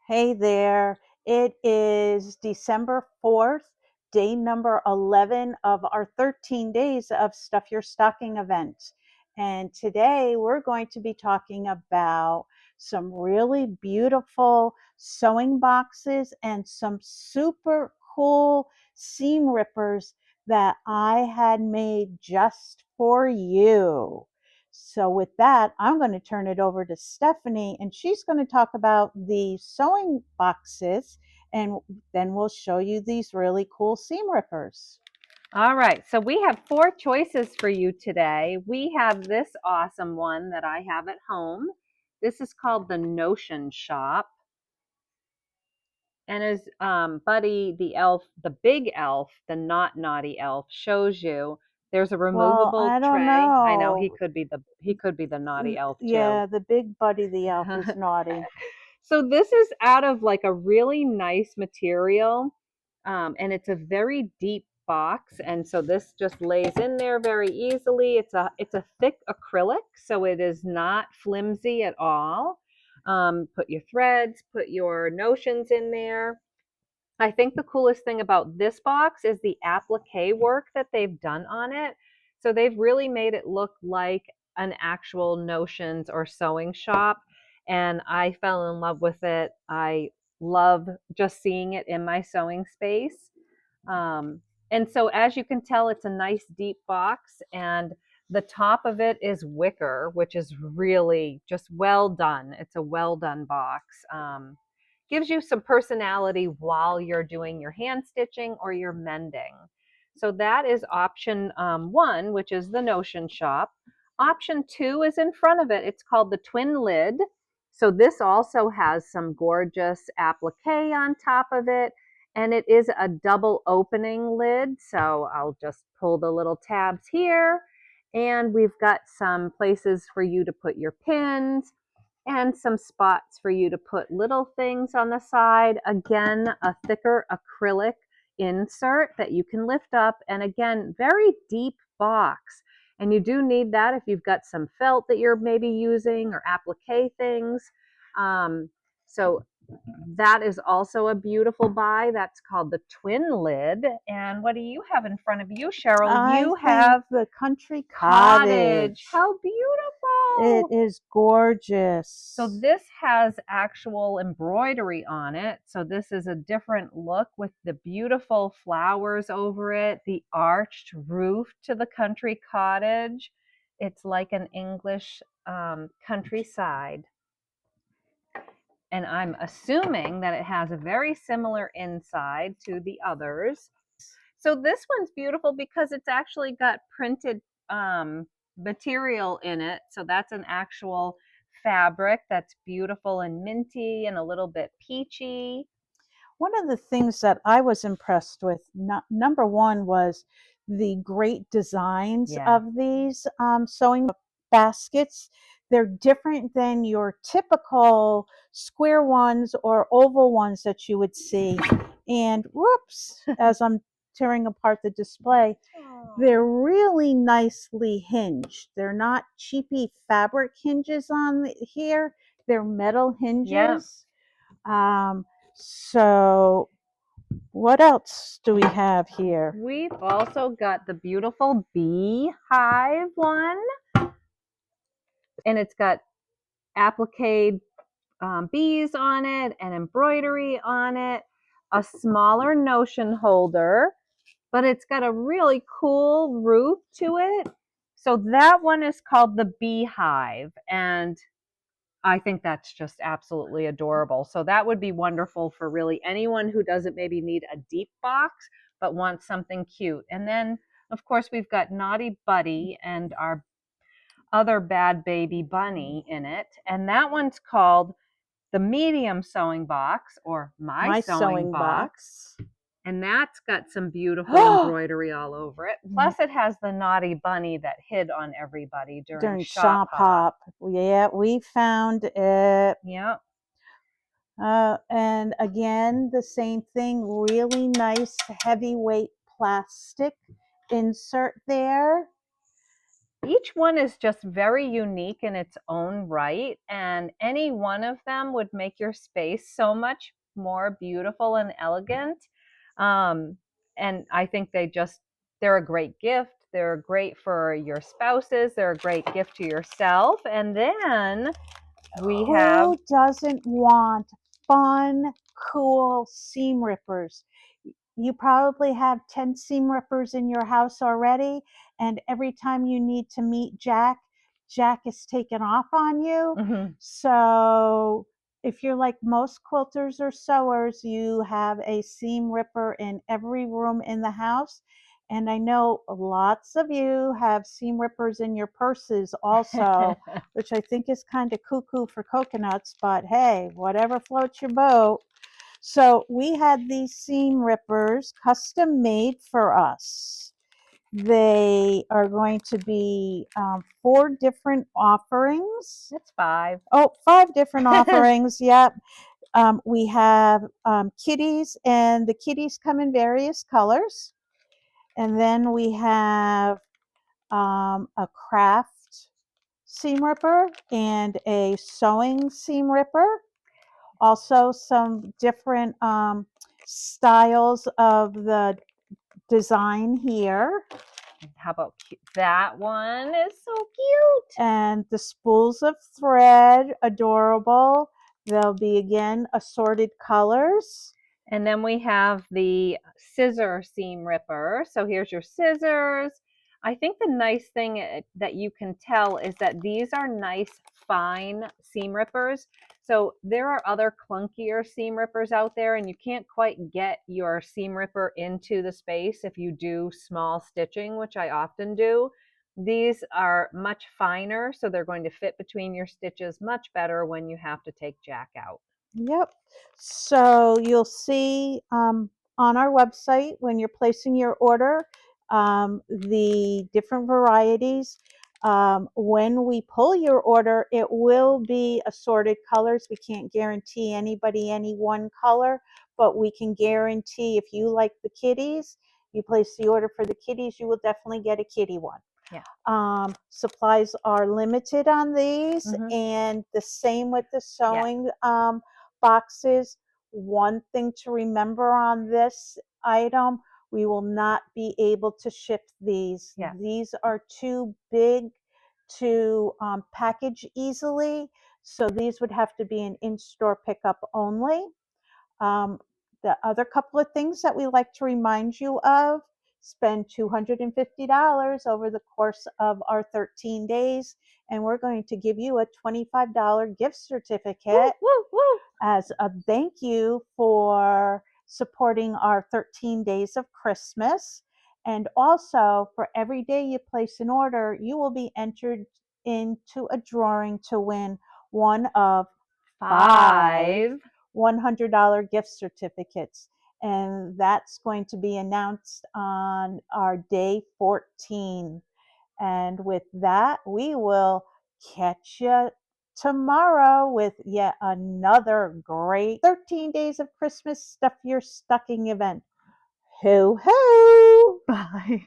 Hey there. It is December 4th, day number 11 of our 13 days of Stuff Your Stocking event. And today we're going to be talking about some really beautiful sewing boxes and some super cool seam rippers that I had made just for you. So with that, I'm going to turn it over to Stephanie, and she's going to talk about the sewing boxes, and then we'll show you these really cool seam rippers. All right, so we have four choices for you today. We have this awesome one that I have at home. This is called the Notion Shop. And as Buddy the elf, the big elf, the not naughty elf, shows you, there's a Well, removable I don't tray. I know know. he could be the naughty elf too. Yeah, the big Buddy the elf is naughty. So this is out of like a really nice material, and it's a very deep box, and so this just lays in there very easily. It's a thick acrylic, so it is not flimsy at all. Put your threads, put your notions in there. I think the coolest thing about this box is the applique work that they've done on it. So they've really made it look like an actual notions or sewing shop. And I fell in love with it. I love just seeing it in my sewing space. And so, as you can tell, it's a nice deep box, and the top of it is wicker, which is really just well done. It's a well done box. Gives you some personality while you're doing your hand stitching or your mending. So that is option one, which is the Notion Shop. Option two is in front of it. It's called the Twin Lid. So this also has some gorgeous applique on top of it, and it is a double opening lid. So I'll just pull the little tabs here, and we've got some places for you to put your pins and some spots for you to put little things on the side. Again, a thicker acrylic insert that you can lift up, and again, very deep box. And you do need that if you've got some felt that you're maybe using or applique things. So that is also a beautiful buy. That's called the Twin Lid. And what do you have in front of you, Cheryl? I You think have the country Cottage. cottage. How It beautiful! is So gorgeous. this has actual embroidery on it. So this is a different look with the beautiful flowers over it, the arched roof to the country cottage. It's like an English countryside. And I'm assuming that it has a very similar inside to the others. So this one's beautiful because it's actually got printed material in it. So that's an actual fabric that's beautiful and minty and a little bit peachy. One of the things that I was impressed with, number one, was the great designs Yeah. of these sewing baskets. They're different than your typical square ones or oval ones that you would see. And whoops, as I'm tearing apart the display, they're really nicely hinged. They're not cheapy fabric hinges on here, they're metal Yeah. hinges. Um, so what else do we have here? We've also got the beautiful beehive one, and it's got applique bees on it and embroidery on it, a smaller notion holder, but it's got a really cool roof to it. So that one is called the Beehive, and I think that's just absolutely adorable. So that would be wonderful for really anyone who doesn't maybe need a deep box but wants something cute. And then, of course, we've got Naughty Buddy and our other bad baby bunny in it. And that one's called the medium sewing box or my My sewing sewing box. box. And that's got some beautiful embroidery all over it. Plus, it has the naughty bunny that hid on everybody during During shop shop hop. hop. Yeah, we found it. Yep. And again, the same thing, really nice heavyweight plastic insert there. Each one is just very unique in its own right, and any one of them would make your space so much more beautiful and elegant. Um, and I think they're a great gift. They're great for your spouses. They're a great gift to yourself. And then we have, Who doesn't want fun, cool seam rippers? You probably have 10 seam rippers in your house already, and every time you need to meet Jack, Jack is taken off on you. mhm. So if you're like most quilters or sewers, you have a seam ripper in every room in the house. And I know lots of you have seam rippers in your purses also, which I think is kind of cuckoo for coconuts, but hey, whatever floats your boat. So we had these seam rippers custom made for us. They are going to be 4 different offerings. It's 5. Oh, 5 different offerings. Yep. We have kitties, and the kitties come in various colors. And then we have a craft seam ripper and a sewing seam ripper. Also, some different styles of the design here. How about that one? Is so cute. And the spools of thread, adorable. They'll be again assorted colors. And then we have the scissor seam ripper. So here's your scissors. I think the nice thing that you can tell is that these are nice, fine seam rippers. So there are other clunkier seam rippers out there, and you can't quite get your seam ripper into the space if you do small stitching, which I often do. These are much finer, so they're going to fit between your stitches much better when you have to take Jack out. Yep. So you'll see on our website when you're placing your order the different varieties. When we pull your order, it will be assorted colors. We can't guarantee anybody any one color, but we can guarantee if you like the kitties, you place the order for the kitties, you will definitely get a kitty one. Yeah. Supplies are limited on these, Mm-hmm. and the same with the sewing boxes. One thing to remember on this item, we will not be able to ship these. Yeah. These are too big to package easily, so these would have to be an in-store pickup only. Um, the other couple of things that we like to remind you of: spend $250 over the course of our 13 days, and we're going to give you a $25 gift certificate Woo, woo. as a thank you for supporting our 13 days of Christmas. And also, for every day you place an order, you will be entered into a drawing to win one of 5 5. $100 gift certificates. And that's going to be announced on our day 14. And with that, we will catch you tomorrow with yet another great 13 Days of Christmas Stuff Your Stocking event. Ho, ho! Bye.